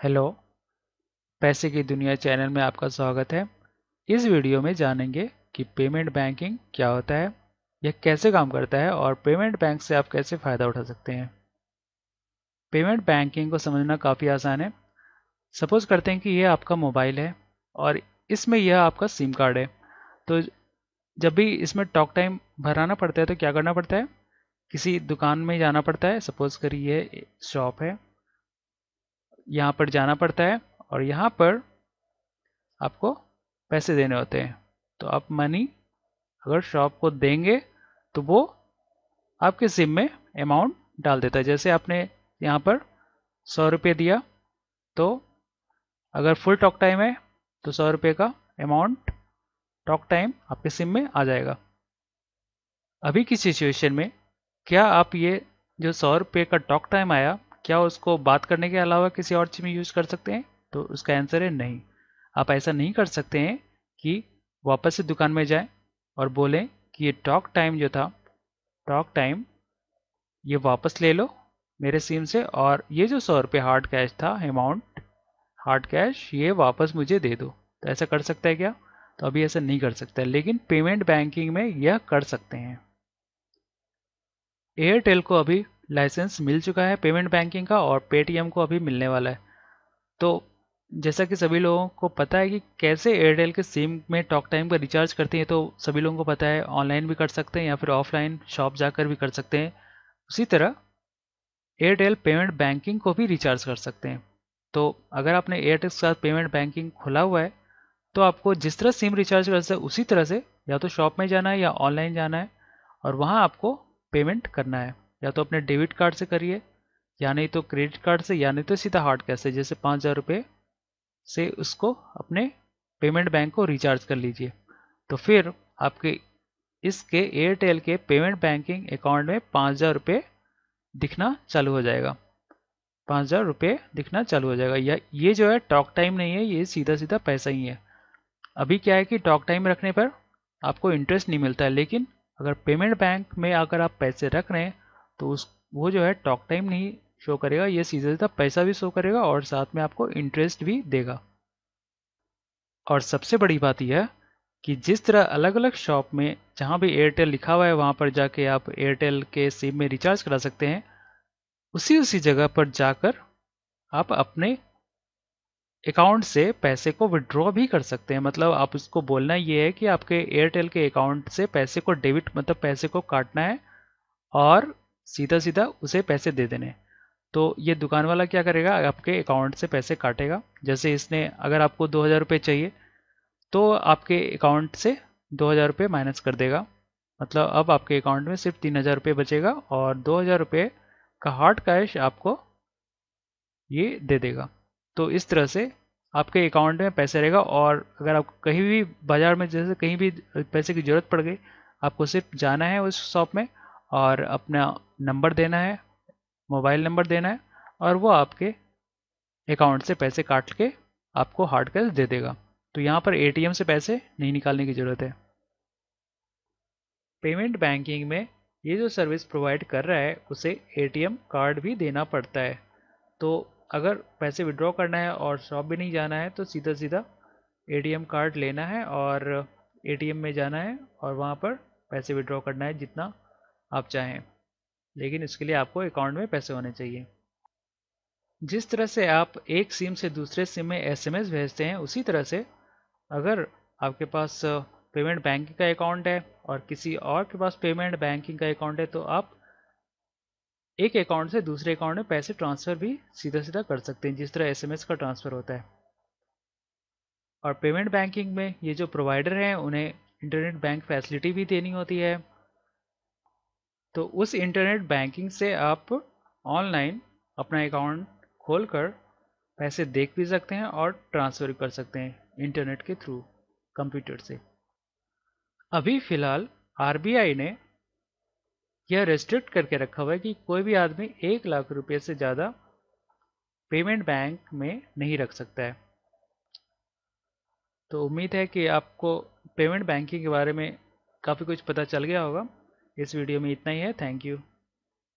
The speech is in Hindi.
हेलो, पैसे की दुनिया चैनल में आपका स्वागत है। इस वीडियो में जानेंगे कि पेमेंट बैंकिंग क्या होता है, यह कैसे काम करता है और पेमेंट बैंक से आप कैसे फ़ायदा उठा सकते हैं। पेमेंट बैंकिंग को समझना काफ़ी आसान है। सपोज करते हैं कि यह आपका मोबाइल है और इसमें यह आपका सिम कार्ड है। तो जब भी इसमें टॉक टाइम भराना पड़ता है तो क्या करना पड़ता है, किसी दुकान में जाना पड़ता है। सपोज करिए ये शॉप है, यहाँ पर जाना पड़ता है और यहाँ पर आपको पैसे देने होते हैं। तो आप मनी अगर शॉप को देंगे तो वो आपके सिम में अमाउंट डाल देता है। जैसे आपने यहाँ पर 100 रुपये दिया, तो अगर फुल टॉक टाइम है तो 100 रुपये का अमाउंट टॉक टाइम आपके सिम में आ जाएगा। अभी की सिचुएशन में क्या आप ये जो 100 रुपये का टॉक टाइम आया, क्या उसको बात करने के अलावा किसी और चीज़ में यूज़ कर सकते हैं? तो उसका आंसर है नहीं। आप ऐसा नहीं कर सकते हैं कि वापस से दुकान में जाएं और बोलें कि ये टॉक टाइम जो था, टॉक टाइम ये वापस ले लो मेरे सिम से, और ये जो 100 रुपये हार्ड कैश था अमाउंट, हार्ड कैश ये वापस मुझे दे दो। तो ऐसा कर सकता है क्या? तो अभी ऐसा नहीं कर सकता है, लेकिन पेमेंट बैंकिंग में यह कर सकते हैं। एयरटेल को अभी लाइसेंस मिल चुका है पेमेंट बैंकिंग का, और पेटीएम को अभी मिलने वाला है। तो जैसा कि सभी लोगों को पता है कि कैसे एयरटेल के सिम में टॉक टाइम का रिचार्ज करते हैं, तो सभी लोगों को पता है ऑनलाइन भी कर सकते हैं या फिर ऑफलाइन शॉप जाकर भी कर सकते हैं। उसी तरह एयरटेल पेमेंट बैंकिंग को भी रिचार्ज कर सकते हैं। तो अगर आपने एयरटेल के साथ पेमेंट बैंकिंग खुला हुआ है तो आपको जिस तरह सिम रिचार्ज कर सकते हैं उसी तरह से या तो शॉप में जाना है या ऑनलाइन जाना है, और वहाँ आपको पेमेंट करना है। या तो अपने डेबिट कार्ड से करिए, या नहीं तो क्रेडिट कार्ड से, या नहीं तो सीधा हार्ड कैश से, जैसे 5,000 रुपये से उसको अपने पेमेंट बैंक को रिचार्ज कर लीजिए। तो फिर आपके इसके एयरटेल के पेमेंट बैंकिंग अकाउंट में 5,000 रुपये दिखना चालू हो जाएगा। 5,000 रुपये दिखना चालू हो जाएगा। या ये जो है टॉक टाइम नहीं है, ये सीधा सीधा पैसा ही है। अभी क्या है कि टॉक टाइम रखने पर आपको इंटरेस्ट नहीं मिलता है, लेकिन अगर पेमेंट बैंक में अगर आप पैसे रख रहे हैं तो उस वो जो है टॉक टाइम नहीं शो करेगा, ये सीधा सीधा पैसा भी शो करेगा और साथ में आपको इंटरेस्ट भी देगा। और सबसे बड़ी बात यह कि जिस तरह अलग अलग शॉप में जहाँ भी एयरटेल लिखा हुआ है वहाँ पर जाके आप एयरटेल के सिम में रिचार्ज करा सकते हैं, उसी उसी जगह पर जाकर आप अपने अकाउंट से पैसे को विड्रॉ भी कर सकते हैं। मतलब आप उसको बोलना ये है कि आपके एयरटेल के अकाउंट से पैसे को डेबिट, मतलब पैसे को काटना है और सीधा सीधा उसे पैसे दे देने। तो ये दुकान वाला क्या करेगा, आपके अकाउंट से पैसे काटेगा। जैसे इसने अगर आपको 2,000 रुपये चाहिए तो आपके अकाउंट से 2,000 रुपये माइनस कर देगा। मतलब अब आपके अकाउंट में सिर्फ 3,000 रुपये बचेगा और 2,000 रुपये का हार्ड कैश आपको ये दे देगा। तो इस तरह से आपके अकाउंट में पैसे रहेगा, और अगर आपको कहीं भी बाजार में जैसे कहीं भी पैसे की ज़रूरत पड़ गई, आपको सिर्फ जाना है उस शॉप में और अपना नंबर देना है, मोबाइल नंबर देना है, और वो आपके अकाउंट से पैसे काट के आपको हार्ड कैश दे देगा। तो यहाँ पर एटीएम से पैसे नहीं निकालने की ज़रूरत है। पेमेंट बैंकिंग में ये जो सर्विस प्रोवाइड कर रहा है उसे एटीएम कार्ड भी देना पड़ता है। तो अगर पैसे विड्रॉ करना है और शॉप भी नहीं जाना है तो सीधा सीधा एटीएम कार्ड लेना है और एटीएम में जाना है और वहाँ पर पैसे विड्रॉ करना है जितना आप चाहें। लेकिन इसके लिए आपको अकाउंट में पैसे होने चाहिए। जिस तरह से आप एक सिम से दूसरे सिम में एसएमएस भेजते हैं, उसी तरह से अगर आपके पास पेमेंट बैंकिंग का अकाउंट है और किसी और के पास पेमेंट बैंकिंग का अकाउंट है, तो आप एक अकाउंट से दूसरे अकाउंट में पैसे ट्रांसफ़र भी सीधा सीधा कर सकते हैं, जिस तरह एसएमएस का ट्रांसफ़र होता है। और पेमेंट बैंकिंग में ये जो प्रोवाइडर हैं उन्हें इंटरनेट बैंक फैसिलिटी भी देनी होती है। तो उस इंटरनेट बैंकिंग से आप ऑनलाइन अपना अकाउंट खोलकर पैसे देख भी सकते हैं और ट्रांसफ़र कर सकते हैं इंटरनेट के थ्रू, कंप्यूटर से। अभी फ़िलहाल आरबीआई ने यह रेस्ट्रिक्ट करके रखा हुआ है कि कोई भी आदमी 1 लाख रुपये से ज़्यादा पेमेंट बैंक में नहीं रख सकता है। तो उम्मीद है कि आपको पेमेंट बैंकिंग के बारे में काफ़ी कुछ पता चल गया होगा। इस वीडियो में इतना ही है। Thank you.